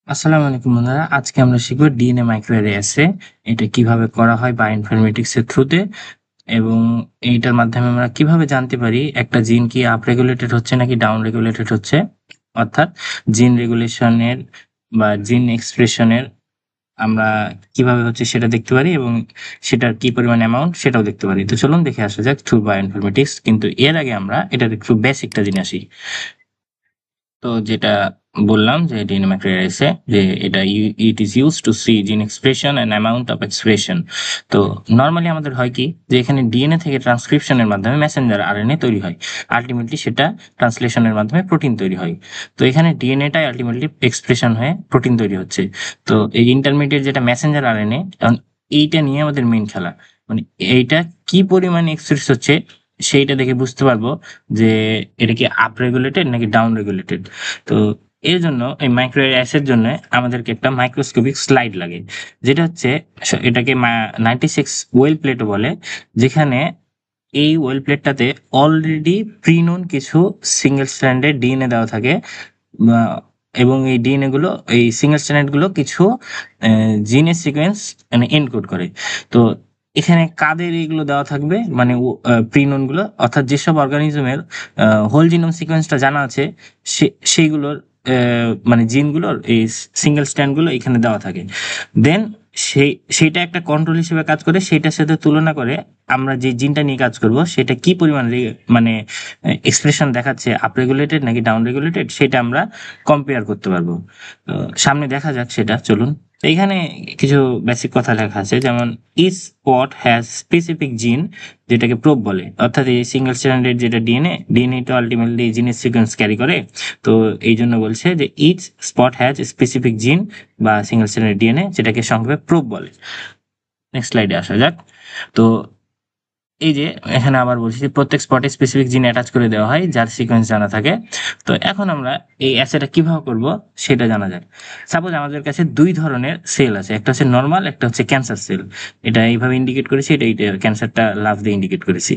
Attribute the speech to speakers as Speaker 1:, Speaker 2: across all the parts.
Speaker 1: আসসালামু আলাইকুম বন্ধুরা, আজকে আমরা শিখব ডিএনএ মাইক্রোঅ্যারে অ্যাসে। এটা কিভাবে করা হয় বায়োইনফরমেটিক্স এর থ্রুতে, এবং এইটার মাধ্যমে আমরা কিভাবে জানতে পারি একটা জিন কি আপ রেগুলেটেড হচ্ছে নাকি ডাউন রেগুলেটেড হচ্ছে, অর্থাৎ জিন রেগুলেশনের বা জিন এক্সপ্রেশনের আমরা কিভাবে হচ্ছে সেটা দেখতে পারি, এবং সেটার কি পরিমাণ অ্যামাউন্ট সেটাও দেখতে পারি। তো চলুন দেখে আসা যাক থ্রু বায়োইনফরমেটিক্স। কিন্তু এর আগে আমরা এটার একটু বেসিকটা জেনে আসি। তো যেটা বললাম যে ডিএনএ ম্যাট্রিক্সে যে এটা it is use to see gene expression and amount of expression. তো নর্মালি আমাদের হয় কি যে এখানে ডিএনএ থেকে ট্রান্সক্রিপশনের মাধ্যমে মেসেঞ্জার আরএনএ তৈরি হয়, আলটিমেটলি সেটা ট্রান্সলেশনের মাধ্যমে প্রোটিন তৈরি হয়। তো এখানে ডিএনএটাই আলটিমেটলি এক্সপ্রেশন হয়ে প্রোটিন তৈরি হচ্ছে। তো এই ইন্টারমিডিয়েট যেটা মেসেঞ্জার আরএনএ, এইটা নিয়ে আমাদের মেইন খেলা, মানে এইটা কি পরিমাণে এক্সপ্রেস হচ্ছে সেইটা দেখে বুঝতে পারবো যে এটা কি আপ রেগুলেটেড নাকি ডাউন রেগুলেটেড। তো এর জন্য এই মাইক্রো অ্যাসের জন্য আমাদেরকে একটা মাইক্রোস্কোপিক স্লাইড লাগে, যেটা হচ্ছে এটাকে 96 ওয়েল প্লেটও বলে, যেখানে এই ওয়েল প্লেটটাতে অলরেডি প্রিনোন কিছু সিঙ্গেল স্ট্র্যান্ডের ডিএনএ দেওয়া থাকে। আহ, এবং এই ডিএনএ গুলো, এই সিঙ্গেল স্ট্র্যান্ড গুলো কিছু জিনের সিকোয়েন্স মানে এনকোড করে। তো এখানে কাদের এগুলো দেওয়া থাকবে, মানে প্রিনোন গুলো, অর্থাৎ যেসব অর্গানিজমের হোল জিনোম সিকোয়েন্সটা জানা আছে, সেইগুলোর মানে জিনগুলোর এই সিঙ্গেল স্ট্র্যান্ড গুলো এখানে দেওয়া থাকে। দেন সেইটা একটা কন্ট্রোল হিসেবে কাজ করে, সেইটার সাথে তুলনা করে আমরা যে জিনটা নিয়ে কাজ করব সেটা কি পরিমাণ মানে এক্সপ্রেশন দেখাচ্ছে, আপ রেগুলেটেড নাকি ডাউন রেগুলেটেড, সেটা আমরা কম্পেয়ার করতে পারবো। তো সামনে দেখা যাক সেটা, চলুন। তো এখানে কিছু বেসিক কথা লেখা আছে, যেমন ইচ স্পট হ্যাজ স্পেসিফিক জিন, যেটাকে প্রোব বলে, অর্থাৎ এই সিঙ্গেল স্ট্র্যান্ডেড যেটা ডিএনএ তো আলটিমেটলি জিনের সিকোয়েন্স ক্যারি করে। তো এই জন্য বলছে যে ইচ স্পট হ্যাজ স্পেসিফিক জিন বা সিঙ্গেল স্ট্র্যান্ডেড ডিএনএ, যেটাকে সংক্ষেপে প্রোব বলে। নেক্সট স্লাইডে আসা যাক। তো এই যে এখানে আবার বলছি যে প্রত্যেক স্পটে স্পেসিফিক জিন অ্যাটাচ করে দেওয়া হয় যার সিকোয়েন্স জানা থাকে। তো এখন আমরা এই অ্যাসেটা কিভাবে করব সেটা জানা যায়। সাপোজ আমাদের কাছে দুই ধরনের সেল আছে, একটা হচ্ছে নর্মাল, একটা হচ্ছে ক্যান্সার সেল। এটা এইভাবে ইন্ডিকেট করেছি, এটা ক্যান্সারটা লাভ দিয়ে ইন্ডিকেট করেছি।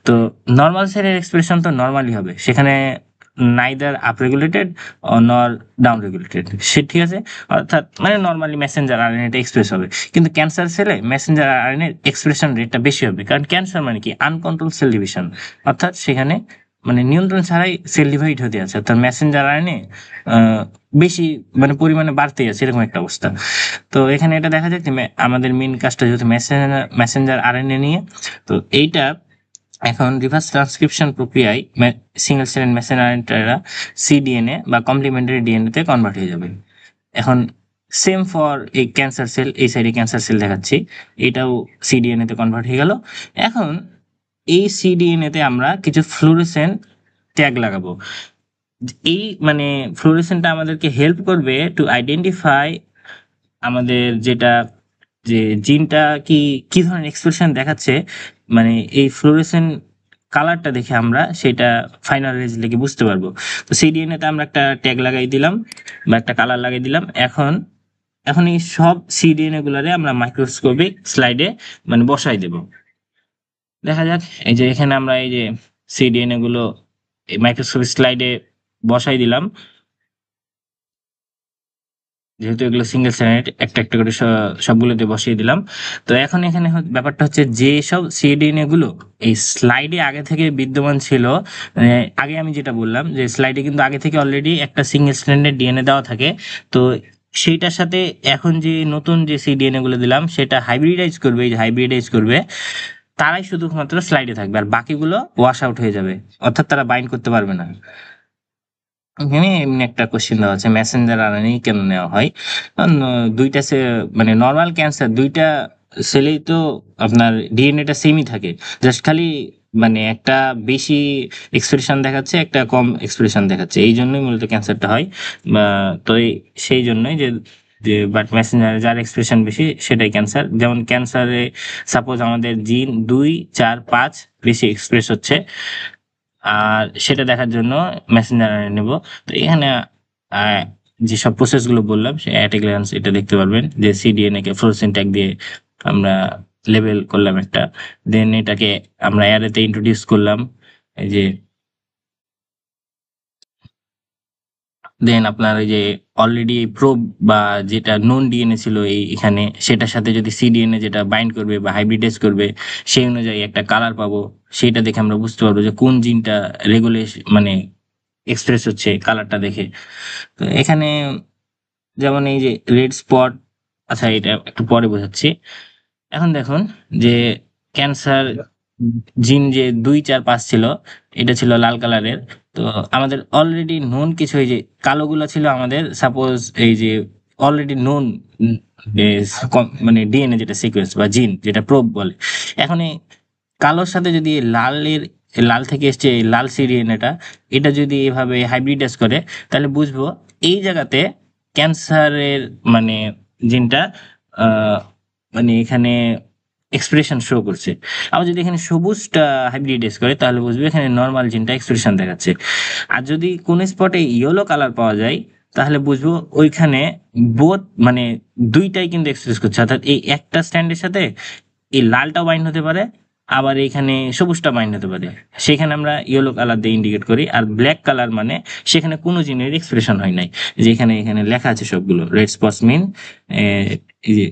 Speaker 1: তো নর্মাল সেলের এক্সপ্রেশন তো নর্মালি হবে, সেখানে নাইদার আপ রেগুলেটেড নর ডাউন রেগুলেটেড, সে ঠিক আছে, অর্থাৎ মানে নর্মালি মেসেঞ্জার আরএনএটা এক্সপ্রেস হবে। কিন্তু ক্যান্সার সেলে মেসেঞ্জার আরএনএ এক্সপ্রেশন রেটটা বেশি হবে, কারণ ক্যান্সার মানে কি আনকন্ট্রোল সেল ডিভিশন, অর্থাৎ সেখানে মানে নিয়ন্ত্রণ ছাড়াই সেল ডিভাইড হতে আছে, অর্থাৎ মেসেঞ্জার আরএনএ বেশি মানে পরিমাণে বাড়তেই আছে, এরকম একটা অবস্থা। তো এখানে এটা দেখা যায় যে আমাদের মেইন কাজটা যেহেতু মেসেঞ্জার আরএনএ নিয়ে, তো এইটা এখন রিভার্স ট্রান্সক্রিপশন প্রক্রিয়ায় সিঙ্গেল স্ট্র্যান্ড মেসেঞ্জার আরএনএটা সিডিএনএ বা কমপ্লিমেন্টারি ডিএনএ তে কনভার্ট হয়ে যাবে। এখন সেম ফর এই ক্যান্সার সেল, এই সাইডে ক্যান্সার সেল দেখাচ্ছি, এটাও সিডিএনএ তে কনভার্ট হয়ে গেল। এখন এই সিডিএনএ তে আমরা কিছু ফ্লুorescent ট্যাগ লাগাবো। এই মানে ফ্লুorescentটা আমাদেরকে হেল্প করবে টু আইডেন্টিফাই আমাদের যেটা, যে জিনটা কি কি ধরনের এক্সপ্রেশন দেখাচ্ছে। মানে এই ফ্লুorescent কালারটা দেখে আমরা সেটা ফাইনাল রেজাল্টে বুঝতে পারবো। তো সিডিএনএ তে আমরা একটা ট্যাগ লাগাই দিলাম বা একটা কালার লাগাই দিলাম। এখন এখন এই সব সিডিএনএ গুলারে আমরা মাইক্রোস্কোপিক স্লাইডে মানে বসাই দেব। দেখা যাক, এই যে এখানে আমরা এই যে সিডিএনএ গুলো এই মাইক্রোস্কোপিক স্লাইডে বসাই দিলাম, যেহেতু এগুলো সিঙ্গেল স্ট্যান্ডার্ড একটা একটা করে সবগুলোতে বসিয়ে দিলাম। তো এখন এখানে ব্যাপারটা হচ্ছে যে সব সিডিএনএ গুলো এই স্লাইডে আগে থেকে বিদ্যমান ছিল, আগে আমি যেটা বললাম যে স্লাইডে কিন্তু আগে থেকে অলরেডি একটা সিঙ্গেল স্ট্যান্ডার্ড ডিএনএ দেওয়া থাকে। তো সেইটার সাথে এখন যে নতুন যে সিডিএনএ গুলো দিলাম সেটা হাইব্রিডাইজ করবে, এই যে হাইব্রিডাইজ করবে, তারাই শুধুমাত্র স্লাইডে থাকবে, আর বাকিগুলো ওয়াশ আউট হয়ে যাবে, অর্থাৎ তারা বাইন্ড করতে পারবে না। এখানে এমনি একটা কোশ্চেন দেওয়া আছে, মেসেঞ্জার আরএনএ কেন নেওয়া হয়। কারণ, দুইটা মানে নর্মাল ক্যান্সার দুইটা সেলেই তো আপনার ডিএনএটা সেমই থাকে, জাস্ট খালি মানে একটা বেশি এক্সপ্রেশন দেখাচ্ছে, একটা কম এক্সপ্রেশন দেখাচ্ছে, এই জন্যই মূলত ক্যান্সারটা হয়। তো সেই জন্যই যে যে বাট মেসেঞ্জারে যার এক্সপ্রেশন বেশি সেটাই ক্যান্সার। যেমন ক্যান্সারে সাপোজ আমাদের জিন 2, 4, 5 বেশি এক্সপ্রেস হচ্ছে, আর সেটা দেখার জন্য মেসেঞ্জার নেব। তো এখানে আহ, যেসব প্রসেস গুলো বললাম সে অ্যাট এ গ্ল্যান্স এটা দেখতে পারবেন, যে সিডিএনএ কে ফ্লোরোসেন্ট ট্যাগ দিয়ে আমরা লেবেল করলাম একটা, দেন এটাকে আমরা অ্যারেতে ইন্ট্রোডিউস করলাম। এই যে দেন আপনার এই যে অলরেডি প্রোব বা যেটা নন ডিএনএ ছিল এখানে, সেটার সাথে যদি সিডিএনএ যেটা বাইন্ড করবে বা হাইব্রিডাইজ করবে, সেই অনুযায়ী একটা কালার পাবো। সেটা দেখে আমরা বুঝতে পারবো যে কোন জিনটা রেগুলেশন মানে এক্সপ্রেস হচ্ছে কালারটা দেখে। তো এখানে যেমন এই যে রেড স্পট, আচ্ছা এটা একটু পরে বোঝাচ্ছি। এখন দেখুন যে ক্যান্সার জিন যে 2, 4, 5 ছিল, এটা ছিল লাল কালারের। তো আমাদের অলরেডি নোন কিছু, এই যে কালোগুলো ছিল আমাদের সাপোজ এই যে অলরেডি নোন মানে ডিএনএ যেটা সিকোয়েন্স বা জিন যেটা প্রোব বলে। এখন এই কালোর সাথে যদি লালের, লাল থেকে এসছে এই লাল সিডিএনএটা, এটা যদি এভাবে হাইব্রিডাইজ করে, তাহলে বুঝবো এই জায়গাতে ক্যান্সারের মানে জিনটা আহ, মানে এখানে এক্সপ্রেশন শো করছে। আবার যদি এখানে সবুজটা হাইব্রিডাইজ করে, তাহলে বুঝবে এখানে নর্মাল জিনটা এক্সপ্রেশন দেখাচ্ছে। আর যদি কোন স্পটে ইয়েলো কালার পাওয়া যায়, তাহলে বুঝবো ওইখানে বোথ মানে দুইটাই কিন্তু এক্সপ্রেস করছে, অর্থাৎ এই একটা স্ট্যান্ডের সাথে এই লালটাও বাইন্ড হতে পারে, আবার এখানে সবুজটা বাইন্ড হতে পারে। সেখানে আমরা ইয়েলো কালার দিয়ে ইন্ডিকেট করি। আর ব্ল্যাক কালার মানে সেখানে কোনো জিনের এক্সপ্রেশন হয় নাই। যেখানে এখানে লেখা আছে সবগুলো রেড স্পটস মিন এই যে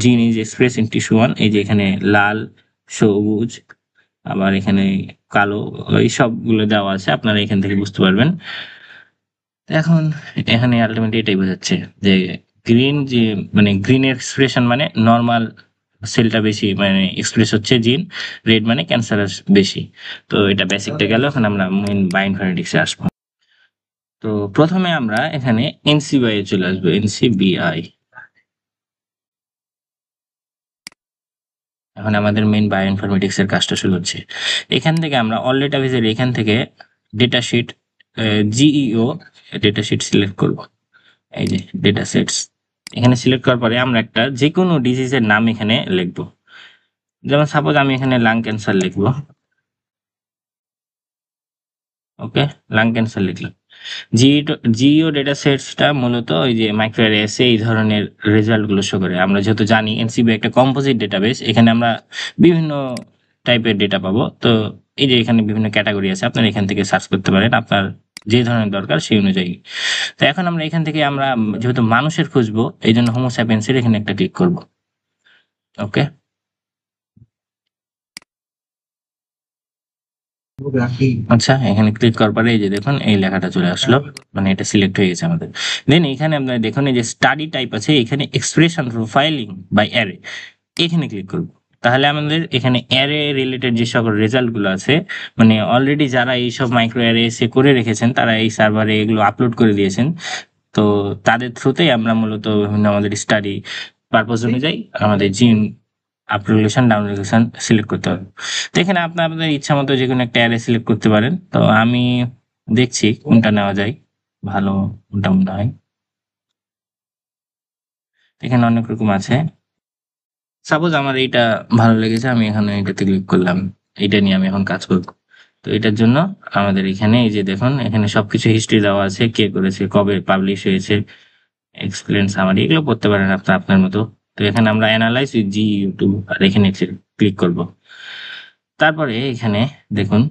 Speaker 1: জিন is express in tissue one, এই যে এখানে লাল, সবুজ, আবার এখানে কালো, এই সবগুলো দেওয়া আছে, আপনারা এখান থেকে বুঝতে পারবেন। এখন এখানে আলটিমেটলি এটাই বোঝাচ্ছে যে গ্রিন যে মানে গ্রিন এক্সপ্রেশন মানে নর্মাল সেলটা বেশি মানে এক্সপ্রেস হচ্ছে জিন, রেড মানে ক্যান্সারাস বেশি। তো এটা বেসিকটা গেল, এখন আমরা মেইন বায়োইনফরমেটিক্সে আসবো। তো প্রথমে আমরা এখানে এনসিবিআই এ চলে আসবো, এনসিবিআই। এখন আমাদের মেইন বায়োইনফরমেটিক্স এর কাজটা শুরু হচ্ছে। এখান থেকে আমরা অল ডেটাবেজের এখান থেকে data sheet, GEO data sheet select করব। এই যে ডেটা সেটস, এখানে সিলেক্ট করার পরে আমরা একটা যে কোনো ডিজিজের নাম এখানে লিখবো। যেমন সাপোজ আমি এখানে লাং ক্যান্সার লিখবো। ওকে, লাং ক্যান্সার লিখলাম। জিইও ডেটা সেটসটা মূলত ওই যে মাইক্রোঅ্যারেসে এই ধরনের রেজাল্ট গুলো শো করে। আমরা যেহেতু জানি এনসিবি একটা কম্পোজিট ডেটাবেস, এখানে আমরা বিভিন্ন টাইপের ডেটা পাবো। তো এই যে এখানে বিভিন্ন ক্যাটাগরি আছে, আপনারা এখান থেকে সার্চ করতে পারেন আপনার যে ধরনের দরকার সেই অনুযায়ী। তো এখন আমরা এখান থেকে আমরা যেহেতু মানুষের খুঁজবো, এই জন্য হোমোস্যাপিয়েন্সের এখানে একটা ক্লিক করব। ওকে, আচ্ছা এখানে ক্লিক করার পরে এই যে দেখুন এই লেখাটা চলে আসলো, মানে এটা সিলেক্ট হয়ে গেছে আমাদের। দেন এখানে আপনারা দেখুন এই যে স্টাডি টাইপ আছে, এখানে এক্সপ্রেশন প্রোফাইলিং বাই অ্যারে, এখানে ক্লিক করব। তাহলে আমাদের এখানে অ্যারে রিলেটেড যে সকল রেজাল্ট গুলো আছে, মানে অলরেডি যারা এইসব মাইক্রো অ্যারে এসে করে রেখেছেন, তারা এই সার্ভারে এগুলো আপলোড করে দিয়েছেন। তো তাদের থ্রুতেই আমরা মূলত বিভিন্ন আমাদের স্টাডি পারপোজ অনুযায়ী আমাদের জিন up regulation down regulation select করতে হবে। তো এখানে আপনাদের ইচ্ছা মতো যে কোনো একটা অ্যারে সিলেক্ট করতে পারেন। তো আমি দেখছি কোনটা নেওয়া যায় ভালো, কোনটা মনে হয়। এখানে অনেক রকম আছে, সাপোজ আমার এইটা ভালো লেগেছে, আমি এখানে এটাতে ক্লিক করলাম। এটা নিয়ে আমি এখন কাজ করব। তো এটার জন্য আমাদের এখানে এই যে দেখুন এখানে সবকিছু হিস্ট্রি দেওয়া আছে, কে করেছে, কবে পাবলিশ হয়েছে, এক্সপ্লেন সামারি, এগুলো পড়তে পারেন আপনার আপনার মতো। তো এখানে আমরা অ্যানালাইজ উইথ জি ইউটিউব আর এখানে ক্লিক করব। তারপরে এখানে দেখুন,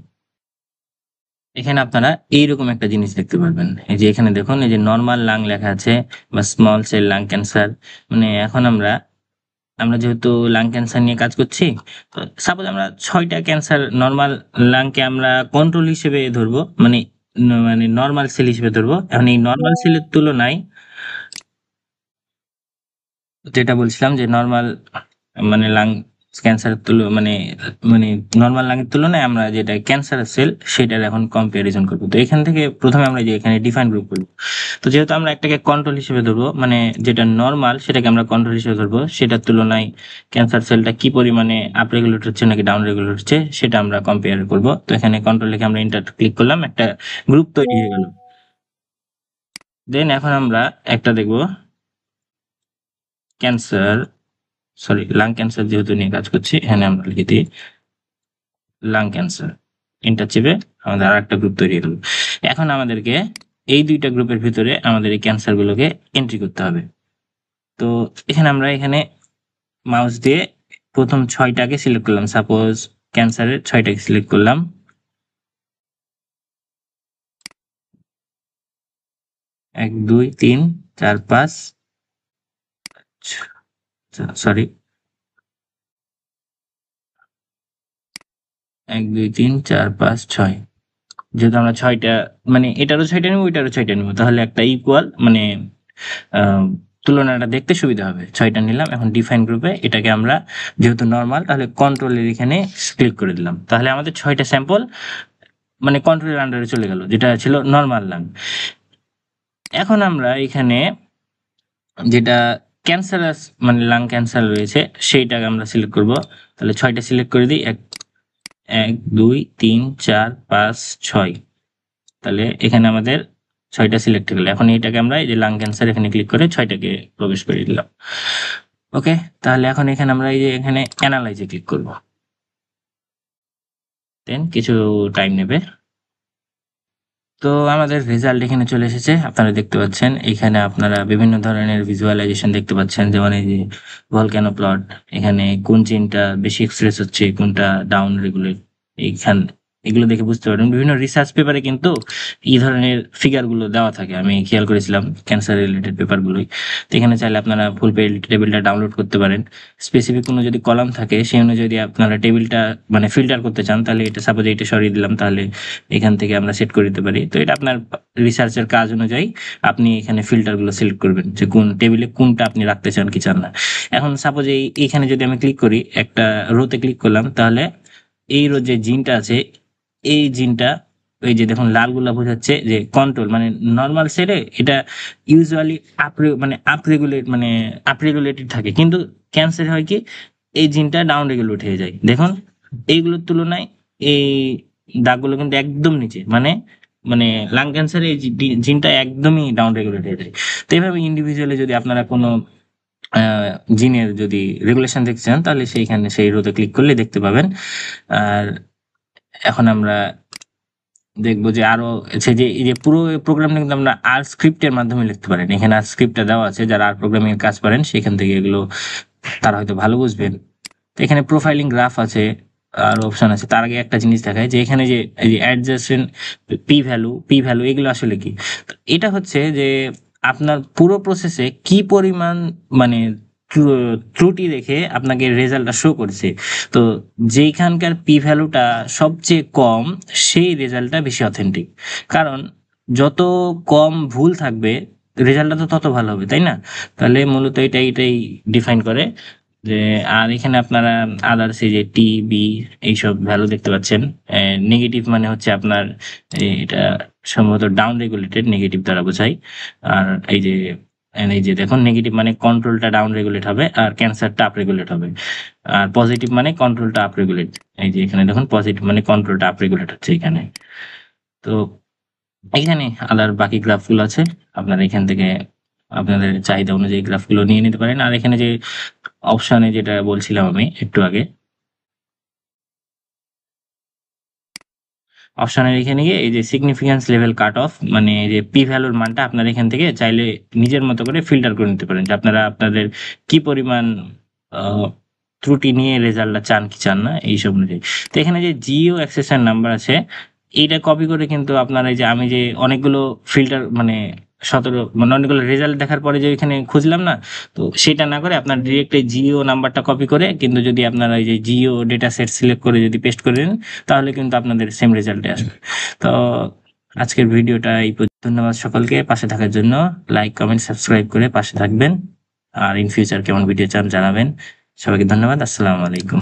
Speaker 1: এখানে আপনারা এইরকম একটা জিনিস দেখতে পারবেন। এই যে এখানে দেখুন এই যে নর্মাল লাং লেখা আছে বা স্মল সেল লাং ক্যান্সার। মানে এখন আমরা আমরা যেহেতু লাং ক্যান্সার নিয়ে কাজ করছি, তো সাপোজ আমরা 6টা ক্যান্সার নর্মাল লাংকে আমরা কন্ট্রোল হিসেবে ধরবো, মানে মানে নর্মাল সেল হিসেবে ধরবো। এখন এই নর্মাল সেলের তুলনায় যেটা বলছিলাম যে নর্মাল মানে লাং ক্যান্সারের মানে মানে নর্মাল লাংয়ের তুলনায় আমরা যেটা ক্যান্সার সেল সেটার এখন কম্পারিজন করবো। তো এখান থেকে প্রথমে আমরা যে এখানে ডিফাইন গ্রুপ করবো। তো যেহেতু আমরা একটাকে কন্ট্রোল হিসেবে ধরবো, মানে যেটা নর্মাল সেটাকে আমরা কন্ট্রোল হিসেবে ধরবো, সেটার তুলনায় ক্যান্সার সেলটা কি পরিমাণে আপ রেগুলেট হচ্ছে নাকি ডাউন রেগুলেট হচ্ছে সেটা আমরা কম্পেয়ার করবো। তো এখানে কন্ট্রোল লিখে আমরা ইন্টার ক্লিক করলাম, একটা গ্রুপ তৈরি হয়ে গেল। দেন এখন আমরা একটা দেখবো ক্যান্সার, সরি লাং ক্যান্সার যেহেতু নিয়ে কাজ করছি, এখানে আমরা লিখে দিই লাং ক্যান্সার, ইন্টার চেপে আমাদের আর একটা গ্রুপ তৈরি হলো। এখন আমাদেরকে এই দুইটা গ্রুপের ভিতরে আমাদের এই ক্যান্সার গুলোকে এন্ট্রি করতে হবে। তো এখানে আমরা এখানে মাউস দিয়ে প্রথম 6টাকে সিলেক্ট করলাম, সাপোজ ক্যান্সারের 6টাকে সিলেক্ট করলাম। 1 2 3 4 5 সরি 1 2 3 4 5 6 যেহেতু আমরা 6টা মানে এটারও 6টা নেব ওইটারও 6টা নেব তাহলে একটা ইকুয়াল মানে তুলনাটা দেখতে সুবিধা হবে। 6টা নিলাম। এখন ডিফাইন গ্রুপে এটাকে আমরা যেহেতু নর্মাল তাহলে কন্ট্রোলের এখানে ক্লিক করে দিলাম। তাহলে আমাদের 6টা স্যাম্পল মানে কন্ট্রোলের আন্ডারে চলে গেল যেটা ছিল নর্মাল লাং। এখন আমরা এখানে যেটা ক্যান্সারাস মানে লাং ক্যান্সার রয়েছে সেইটাকে আমরা সিলেক্ট করব। তাহলে 6টা সিলেক্ট করে দিই। 1 2 3 4 5 6। তাহলে এখানে আমাদের 6টা সিলেক্ট হয়ে গেল। এখন এইটাকে আমরা এই যে লাং ক্যান্সার এখানে ক্লিক করে 6টাকে প্রবেশ করে দিলাম। ওকে, তাহলে এখন এখানে আমরা এই যে এখানে অ্যানালাইজে ক্লিক করব। দেন কিছু টাইম নেবে। তো আমাদের রেজাল্ট এখানে চলে এসেছে। আপনারা দেখতে পাচ্ছেন এখানে আপনারা বিভিন্ন ধরনের ভিজুয়ালাইজেশন দেখতে পাচ্ছেন, যেমন এই যে ভলক্যানো প্লট, এখানে কোন চেইনটা বেশি এক্সপ্রেস হচ্ছে, কোনটা ডাউন রেগুলেট, এইখান এগুলো দেখে বুঝতে পারবেন। বিভিন্ন রিসার্চ পেপারে কিন্তু এই ধরনের ফিগারগুলো দেওয়া থাকে, আমি খেয়াল করেছিলাম ক্যান্সার রিলেটেড পেপারগুলোই। তো এখানে চাইলে আপনারা ফুল টেবিলটা ডাউনলোড করতে পারেন। স্পেসিফিক কোনো যদি কলাম থাকে সেই অনুযায়ী যদি আপনারা টেবিলটা মানে ফিল্টার করতে চান তাহলে এটা সাপোজ এটা সরিয়ে দিলাম, তাহলে এখান থেকে আমরা সেট করে দিতে পারি। তো এটা আপনার রিসার্চের কাজ অনুযায়ী আপনি এখানে ফিল্টারগুলো সিলেক্ট করবেন যে কোন টেবিলে কোনটা আপনি রাখতে চান কি চান না। এখন সাপোজ এইখানে যদি আমি ক্লিক করি, একটা রোতে ক্লিক করলাম, তাহলে এই রো যে জিনটা আছে এই জিনটা ওই যে দেখুন লালগুলা বোঝাচ্ছে যে কন্ট্রোল মানে নর্মাল সেটে এটা ইউজুয়ালি আপ রেগুলেটেড থাকে, কিন্তু ক্যান্সার হয় কি এই জিনটা ডাউন রেগুলেট হয়ে যায়। দেখুন এইগুলোর তুলনায় এই দাগগুলো কিন্তু একদম নিচে, মানে মানে লাং ক্যান্সারে এই জিনটা একদমই ডাউন রেগুলেট হয়ে যায়। তো এইভাবে ইন্ডিভিজুয়ালি যদি আপনারা কোনো জিনের যদি রেগুলেশন দেখতে চান তাহলে সেইখানে সেই রোতে ক্লিক করলে দেখতে পাবেন। আর এখন আমরা দেখবো যে আরো আছে যে এই যে পুরো প্রোগ্রামটা কিন্তু আমরা আর স্ক্রিপ্টের মাধ্যমে লিখতে পারেন। এখানে আর স্ক্রিপ্টটা দেওয়া আছে, যারা আর প্রোগ্রামিং এর কাজ পারেন সেখান থেকে এগুলো তারা হয়তো ভালো বুঝবেন। তো এখানে প্রোফাইলিং গ্রাফ আছে আর অপশন আছে। তার আগে একটা জিনিস দেখায় যে এখানে যে এই যে অ্যাডজাস্টেন্ট পি ভ্যালু এগুলো আসলে কি। তো এটা হচ্ছে যে আপনার পুরো প্রসেসে কি পরিমাণ মানে ত্রুটি রেখে আপনাকে রেজাল্টটা শো করছে। তো যেইখানকার পি ভ্যালুটা সবচেয়ে কম সেই রেজাল্টটা বেশি অথেন্টিক, কারণ যত কম ভুল থাকবে রেজাল্টটা তো তত ভালো হবে, তাই না? তাহলে মূলত এটাই ডিফাইন করে যে। আর এখানে আপনারা আদার্স এই যে টি বি এইসব ভ্যালু দেখতে পাচ্ছেন। নেগেটিভ মানে হচ্ছে আপনার এটা সম্ভবত ডাউন রেগুলেটেড, নেগেটিভ দ্বারা বোঝায়। আর এই যে দেখুন নেগেটিভ মানে কন্ট্রোলটা ডাউন রেগুলেট হবে আর ক্যান্সারটা আপ রেগুলেট হবে। আর পজিটিভ মানে কন্ট্রোলটা আপ রেগুলেট। এই যে এখানে দেখুন পজিটিভ মানে কন্ট্রোলটা আপ রেগুলেট হচ্ছে এখানে। তো এখানে আদার বাকি গ্রাফগুলো আছে, আপনারা এখান থেকে আপনাদের চাহিদা অনুযায়ী গ্রাফগুলো নিয়ে নিতে পারেন। আর এখানে যে অপশনে যেটা বলছিলাম আমি একটু আগে, অপশনের এখানে গিয়ে এই যে সিগনিফিকেন্স লেভেল কাট অফ মানে এই যে পি ভ্যালুর মানটা আপনারা এখান থেকে চাইলে নিজের মতো করে ফিল্টার করে নিতে পারেন যে আপনারা আপনাদের কি পরিমাণ ত্রুটি নিয়ে রেজাল্টটা চান কি চান না এইসব অনুযায়ী। তো এখানে যে জিও অ্যাক্সেসর নাম্বার আছে এইটা কপি করে কিন্তু আপনারা এই যে আমি যে অনেকগুলো ফিল্টার মানে 17 মানে অনেকগুলো রেজাল্ট দেখার পরে যে এখানে খুঁজলাম না, তো সেটা না করে আপনার ডিরেক্ট এই জিও নাম্বারটা কপি করে কিন্তু যদি আপনারা এই যে জিও ডেটা সেট সিলেক্ট করে যদি পেস্ট করে দেন তাহলে কিন্তু আপনাদের সেম রেজাল্টে আসবে। তো আজকের ভিডিওটা এই ধন্যবাদ সকলকে পাশে থাকার জন্য। লাইক কমেন্ট সাবস্ক্রাইব করে পাশে থাকবেন। আর ইন ফিউচার কেমন ভিডিও চান জানাবেন। সবাইকে ধন্যবাদ। আসসালামু আলাইকুম।